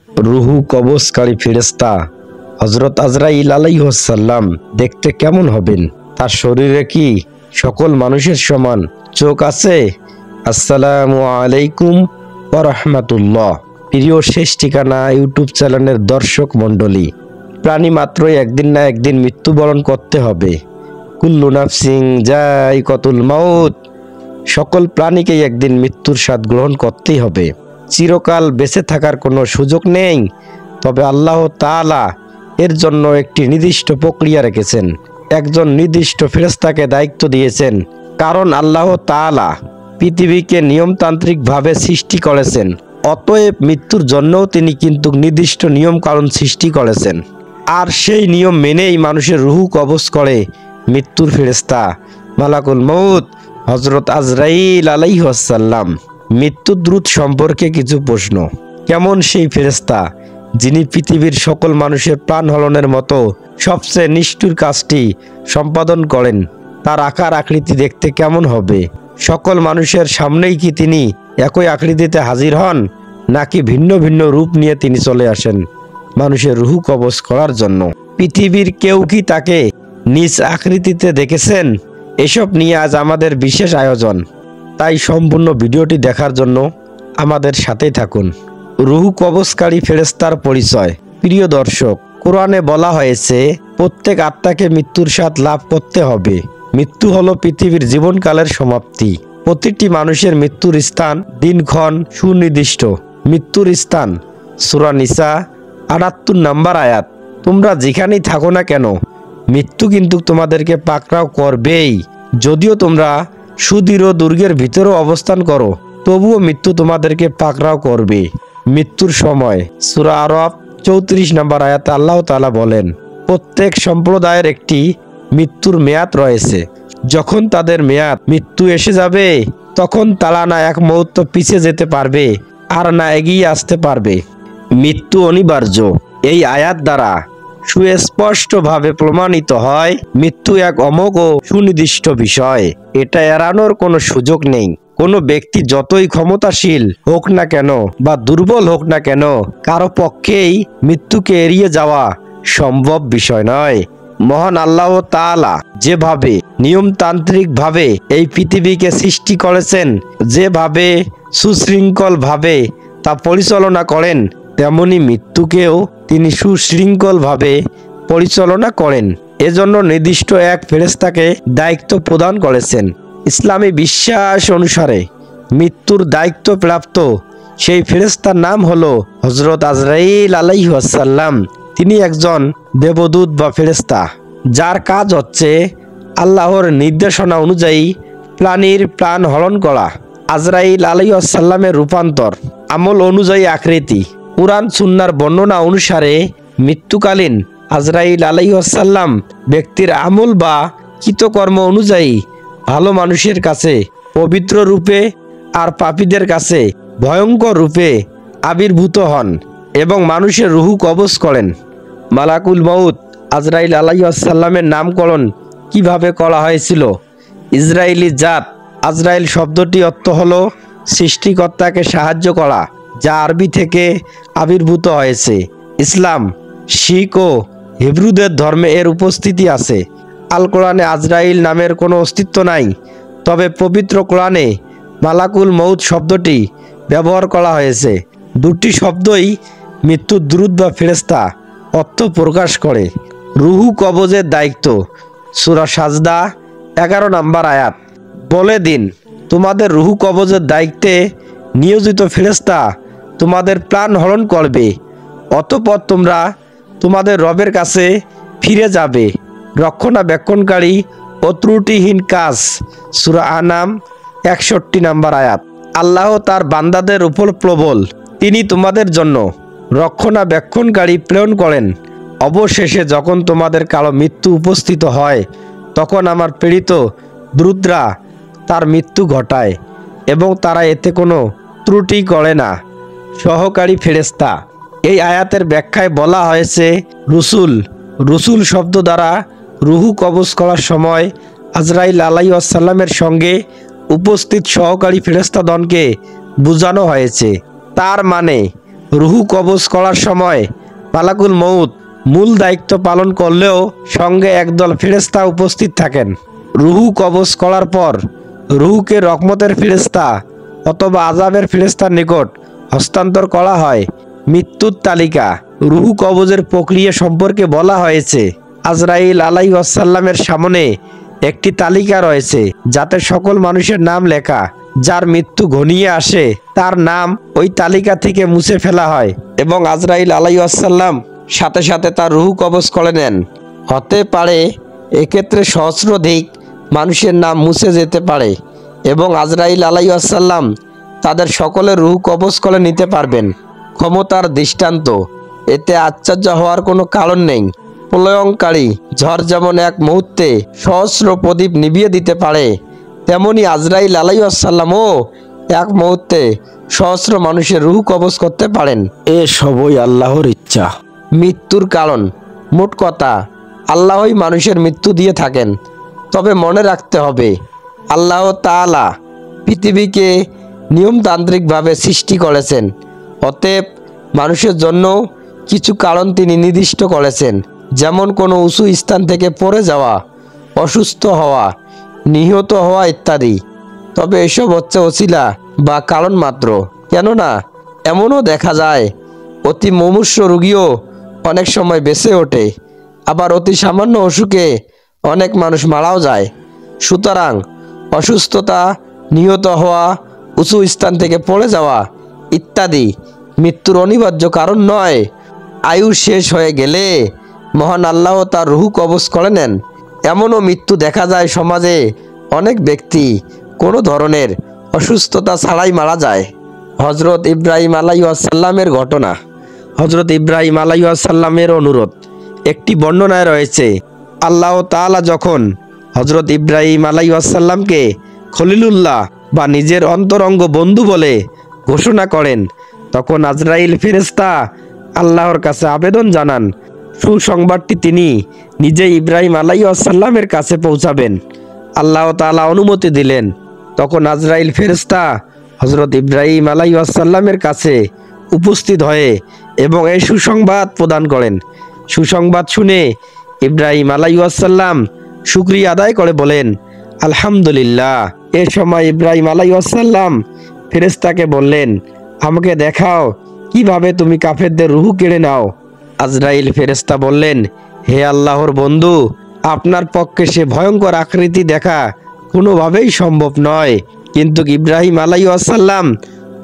রুহু কবজকারী ফেরেশতা হযরত আজরাইল আলাইহিস সালাম দেখতে কেমন হবেন? তার শরীরে কি সকল মানুষের সমান চোখ আছে? আসসালামু আলাইকুম ওয়া রাহমাতুল্লাহ। প্রিয় শেষ ঠিকানা ইউটিউব চ্যানেলের দর্শক মণ্ডলী, প্রাণী মাত্রই একদিন না একদিন মৃত্যুবরণ করতে হবে। কুল্লু নাফসিন যায়িকাতুল মাউত, সকল প্রাণীকেই একদিন মৃত্যুর স্বাদ গ্রহণ করতেই হবে। চিরকাল বেঁচে থাকার কোনো সুযোগ নেই, তবে আল্লাহ তাআলা এর জন্য একটি নির্দিষ্ট প্রক্রিয়া রেখেছেন, একজন নির্দিষ্ট ফেরেশতাকে দায়িত্ব দিয়েছেন। কারণ আল্লাহ তাআলা পৃথিবীকে নিয়মতান্ত্রিকভাবে সৃষ্টি করেছেন, অতএব মৃত্যুর জন্যও তিনি কিন্তু নির্দিষ্ট নিয়ম কারণ সৃষ্টি করেছেন। আর সেই নিয়ম মেনেই মানুষের রুহু কবজ করে মৃত্যুর ফেরেশতা মালাকুল মউত হযরত আজরাইল আলাইহিস সালাম। মৃত্যুর দ্রুত সম্পর্কে কিছু প্রশ্ন। কেমন সেই ফেরেশতা যিনি পৃথিবীর সকল মানুষের প্রাণ হরণের মতো সবচেয়ে নিষ্ঠুর কাজটি সম্পাদন করেন? তার আকার আকৃতি দেখতে কেমন হবে? সকল মানুষের সামনেই কি তিনি একই আকৃতিতে হাজির হন, নাকি ভিন্ন ভিন্ন রূপ নিয়ে তিনি চলে আসেন মানুষের রুহু কবজ করার জন্য? পৃথিবীর কেউ কি তাকে নিজ আকৃতিতে দেখেছেন? এসব নিয়ে আজ আমাদের বিশেষ আয়োজন, তাই সম্পূর্ণ ভিডিওটি দেখার জন্য আমাদের সাথেই থাকুন। রুহু কবজকারী ফেরেশতার পরিচয়। প্রিয় দর্শক, কোরআনে বলা হয়েছে প্রত্যেক আত্মাকে মৃত্যুর স্বাদ লাভ করতে হবে। মৃত্যু হলো পৃথিবীর জীবনকালের সমাপ্তি। প্রতিটি মানুষের মৃত্যুর স্থান, দিনক্ষণ সুনির্দিষ্ট। মৃত্যুর স্থান সূরা নিসা ৭৮ নম্বর আয়াত। তোমরা যেখানেই থাকো না কেন, মৃত্যু কিন্তু তোমাদেরকে পাকড়াও করবেই। যদিও তোমরা সুদৃঢ় দুর্গের ভিতরেও অবস্থান করো, তবুও মৃত্যু তোমাদেরকে পাকড়াও করবে। মৃত্যুর সময় সূরা আরাফ ৩৪ নম্বর আয়াতে আল্লাহ তাআলা বলেন, প্রত্যেক সম্প্রদায়ের একটি মৃত্যুর মেয়াদ রয়েছে। যখন তাদের মেয়াদ মৃত্যু এসে যাবে, তখন তারা না এক মুহূর্ত পিছিয়ে যেতে পারবে আর না এগিয়ে আসতে পারবে। মৃত্যু অনিবার্য। এই আয়াত দ্বারা সুস্পষ্টভাবে প্রমাণিত হয় মৃত্যু এক অমোঘ ও সুনির্দিষ্ট বিষয়। এটা এড়ানোর কোনো সুযোগ নেই। কোনো ব্যক্তি যতই ক্ষমতাশীল হোক না কেন বা দুর্বল হোক না কেন, কারো পক্ষেই মৃত্যুকে এড়িয়ে যাওয়া সম্ভব বিষয় নয়। মহান আল্লাহ তাআলা যেভাবে নিয়মতান্ত্রিকভাবে এই পৃথিবীকে সৃষ্টি করেছেন, যেভাবে সুশৃঙ্খলভাবে তা পরিচালনা করেন, তেমনি মৃত্যুকেও তিনি সুশৃঙ্খলভাবে পরিচালনা করেন। এজন্য নির্দিষ্ট এক ফেরেশতাকে দায়িত্ব প্রদান করেছেন। ইসলামী বিশ্বাস অনুসারে মৃত্যুর দায়িত্ব প্রাপ্ত সেই ফেরেশতার নাম হলো হযরত আজরাইল আলাইহিস সালাম। তিনি একজন দেবদূত বা ফেরেশতা, যার কাজ হচ্ছে আল্লাহর নির্দেশনা অনুযায়ী প্রাণীর প্রাণ হরণ করা। আজরাইল আলাইহিস সালামের রূপান্তর, আমল অনুযায়ী আকৃতি। কুরআন সুন্নাহর বর্ণনা অনুসারে মৃত্যুকালীন আজরাইল আলাইহিস সালাম ব্যক্তির আমল বা কৃতকর্ম অনুযায়ী ভালো মানুষের কাছে পবিত্র রূপে আর পাপীদের কাছে ভয়ঙ্কর রূপে আবির্ভূত হন এবং মানুষের রুহু কবজ করেন। মালাকুল মউত আজরাইল আলাইহিস সালামের নামকরণ কিভাবে করা হয়েছিল? ইসরায়েলি জাত। আজরাইল শব্দটি অর্থ হলো সৃষ্টিকর্তাকে সাহায্য করা, যা আরবি থেকে আবির্ভূত হয়েছে। ইসলাম, শিখ ও হিব্রুদের ধর্মে এর উপস্থিতি আছে। আল কোরআনে আজরাইল নামের কোনো অস্তিত্ব নাই, তবে পবিত্র কোরআনে মালাকুল মউত শব্দটি ব্যবহার করা হয়েছে। দুটি শব্দই মৃত্যুর দূত বা ফেরেশতা অর্থ প্রকাশ করে। রুহু কবজের দায়িত্ব। সূরা সাজদা 11 নম্বর আয়াত। বলে দিন, তোমাদের রুহু কবজের দায়িত্বে নিয়োজিত ফেরেশতা তোমাদের প্রাণ হরণ করবে, অতঃপর তোমরা তোমাদের রবের কাছে ফিরে যাবে। রক্ষণাবেক্ষণকারী ও ত্রুটিহীন কাজ। সূরা আনাম 61 নম্বর আয়াত। আল্লাহ তার বান্দাদের উপর প্রবল। তিনি তোমাদের জন্য রক্ষণাবেক্ষণকারী প্রেরণ করেন। অবশেষে যখন তোমাদের কারো মৃত্যু উপস্থিত হয়, তখন আমার প্রেরিত দূতরা তার মৃত্যু ঘটায় এবং তারা এতে কোনো ত্রুটি করে না। সহকারী ফেরেশতা। এই আয়াতের ব্যাখ্যায় বলা হয়েছে রসুল। রসুল শব্দ দ্বারা রুহু কবজ করার সময় আজরাইল আলাইহিস সালামের সঙ্গে উপস্থিত সহকারী ফেরেশতাগণকে বোঝানো হয়েছে। তার মানে রুহু কবজ করার সময় মালাকুল মউত মূল দায়িত্ব পালন করলেও সঙ্গে একদল ফেরেশতা উপস্থিত থাকেন। রুহু কবজ করার পর রুহুকে রহমতের ফেরেশতা অথবা আযাবের ফেরেশতার নিকট হস্তান্তর করা হয়। মৃত্যুর তালিকা। রুহু কবজের প্রক্রিয়া সম্পর্কে বলা হয়েছে, আজরাইল আলাইহিস সালামের সামনে একটি তালিকা রয়েছে যাতে সকল মানুষের নাম লেখা। যার মৃত্যু ঘনিয়ে আসে তার নাম ওই তালিকা থেকে মুছে ফেলা হয় এবং আজরাইল আলাইহিস সালাম সাথে সাথে তার রুহু কবজ করে নেন। হতে পারে এক্ষেত্রে সহস্রাধিক মানুষের নাম মুছে যেতে পারে এবং আজরাইল আলাইহিস সালাম তাদের সকলের রুহু কবজ করে নিতে পারবেন। ক্ষমতার দৃষ্টান্ত। এতে আশ্চর্য হওয়ার কোনো কারণ নেই। প্রলয়ঙ্কারী ঝড় যেমন এক মুহূর্তে সহস্র প্রদীপ নিভিয়ে দিতে পারে, তেমনি আজরাইল আলাইহিস সালামও এক মুহূর্তে সহস্র মানুষের রুহু কবজ করতে পারেন। এ সবই আল্লাহর ইচ্ছা। মৃত্যুর কারণ। মোট কথা, আল্লাহই মানুষের মৃত্যু দিয়ে থাকেন। তবে মনে রাখতে হবে, আল্লাহ তাআলা পৃথিবীকে নিয়মতান্ত্রিকভাবে সৃষ্টি করেছেন। অতএব মানুষের জন্য কিছু কারণ তিনি নির্দিষ্ট করেছেন, যেমন কোনো উঁচু স্থান থেকে পড়ে যাওয়া, অসুস্থ হওয়া, নিহত হওয়া ইত্যাদি। তবে এসব হচ্ছে ওসিলা বা কারণ মাত্র। কেননা এমনও দেখা যায় অতি মুমূর্ষ রোগীও অনেক সময় বেঁচে ওঠে, আবার অতি সামান্য অসুখে অনেক মানুষ মারাও যায়। সুতরাং অসুস্থতা, নিহত হওয়া, উঁচু স্থান থেকে পড়ে যাওয়া ইত্যাদি মৃত্যুর অনিবার্য কারণ নয়। আয়ু শেষ হয়ে গেলে মহান আল্লাহ তার রুহু কবজ করে নেন। এমনও মৃত্যু দেখা যায় সমাজে, অনেক ব্যক্তি কোনো ধরনের অসুস্থতা ছাড়াই মারা যায়। হজরত ইব্রাহিম আলাইহিস সালামের ঘটনা। হজরত ইব্রাহিম আলাইহিস সালামের অনুরোধ। একটি বর্ণনায় রয়েছে, আল্লাহ তাআলা যখন হজরত ইব্রাহিম আলাইহিস সালামকে খলিলুল্লাহ বা নিজের অন্তরঙ্গ বন্ধু বলে ঘোষণা করেন, তখন আজরাইল ফেরেশতা আল্লাহর কাছে আবেদন জানান সুসংবাদটি তিনি নিজে ইব্রাহিম আলাইহিস সালামের কাছে পৌঁছাবেন। আল্লাহ তাআলা অনুমতি দিলেন। তখন আজরাইল ফেরেশতা হজরত ইব্রাহিম আলাইহিস সালামের কাছে উপস্থিত হয়ে এবং এই সুসংবাদ প্রদান করেন। সুসংবাদ শুনে ইব্রাহিম আলাইহিস সালাম শুকরিয়া আদায় করে বলেন, আলহামদুলিল্লাহ। এ সময় ইব্রাহিম আলাইহিস সালাম ফেরেশতাকে বললেন, আমাকে দেখাও কিভাবে তুমি কাফেরদের রুহু কেড়ে নাও। আজরাইল ফেরেশতা বললেন, হে আল্লাহর বন্ধু, আপনার পক্ষে সে ভয়ঙ্কর আকৃতি দেখা কোনোভাবেই সম্ভব নয়। কিন্তু ইব্রাহিম আলাইহিস সালাম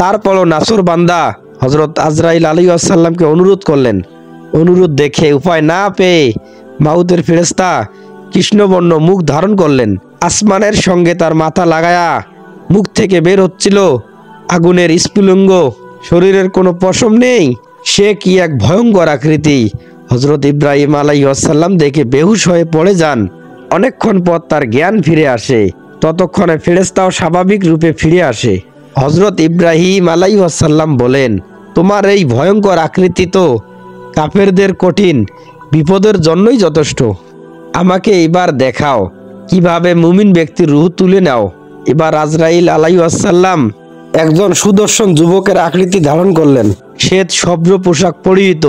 তারপরও নাসর বান্দা হজরত আজরাইল আলাইহিস সালামকে অনুরোধ করলেন। অনুরোধ দেখে উপায় না পেয়ে মাউতের ফেরেশতা কৃষ্ণবর্ণ মুখ ধারণ করলেন। আসমানের সঙ্গে তার মাথা লাগায়া মুখ থেকে বের হচ্ছিল আগুনের স্ফুলিঙ্গ। শরীরের কোনো পশম নেই। সে কি এক ভয়ঙ্কর আকৃতি। হজরত ইব্রাহিম আলাইহিস সালাম দেখে বেহুশ হয়ে পড়ে যান। অনেকক্ষণ পর তার জ্ঞান ফিরে আসে। ততক্ষণে ফেরেশতাও স্বাভাবিক রূপে ফিরে আসে। হজরত ইব্রাহিম আলাইহিস সালাম বলেন, তোমার এই ভয়ঙ্কর আকৃতি তো কাফেরদের কঠিন বিপদের জন্যই যথেষ্ট। আমাকে এবার দেখাও কিভাবে মুমিন ব্যক্তির রূহ তুলে নাও। এবার আজরাইল আলাইহিস সালাম একজন সুদর্শন যুবকের আকৃতি ধারণ করলেন। শ্বেত শুভ্র পোশাক পরিহিত,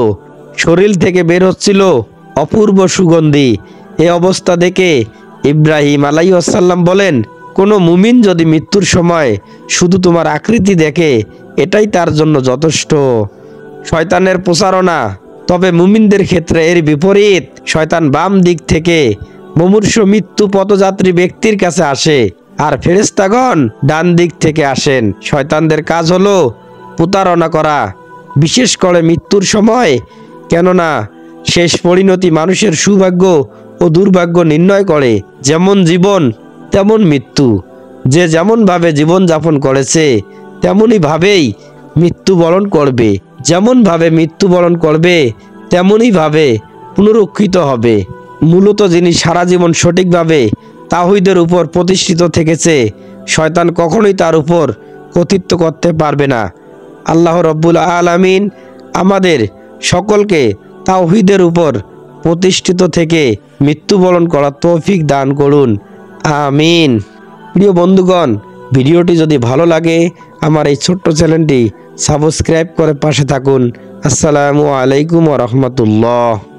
শরীর থেকে বের হচ্ছিল অপূর্ব সুগন্ধি। এই অবস্থা দেখে ইব্রাহিম আলাইহিস সালাম বলেন, কোনো মুমিন যদি মৃত্যুর সময় শুধু তোমার আকৃতি দেখে, এটাই তার জন্য যথেষ্ট। শয়তানের প্রচারণা। তবে মুমিনদের ক্ষেত্রে এর বিপরীত। শয়তান বাম দিক থেকে মুমূর্ষু মৃত্যু পথযাত্রী ব্যক্তির কাছে আসে, আর ফেরেশতাগণ ডান দিক থেকে আসেন। শয়তানদের কাজ হলো প্রতারণা করা, বিশেষ করে মৃত্যুর সময়। কেননা শেষ পরিণতি মানুষের সৌভাগ্য ও দুর্ভাগ্য নির্ণয় করে। যেমন জীবন তেমন মৃত্যু। যে যেমনভাবে জীবনযাপন করেছে তেমনইভাবেই মৃত্যুবরণ করবে। যেমনভাবে মৃত্যুবরণ করবে তেমনইভাবে পুনরুত্থিত হবে। মূলত যিনি সারা জীবন সঠিকভাবে তাওহীদের উপর প্রতিষ্ঠিত থেকেছে, শয়তান কখনোই তার উপর কর্তৃত্ব করতে পারবে না। আল্লাহ রব্বুল আলামিন আমাদের সকলকে তাওহীদের উপর প্রতিষ্ঠিত থেকে মৃত্যুবরণ করার তৌফিক দান করুন। আমিন। প্রিয় বন্ধুগণ, ভিডিওটি যদি ভালো লাগে আমার এই ছোট্ট চ্যানেলটি সাবস্ক্রাইব করে পাশে থাকুন। আসসালামু আলাইকুম ওয়া রাহমাতুল্লাহ।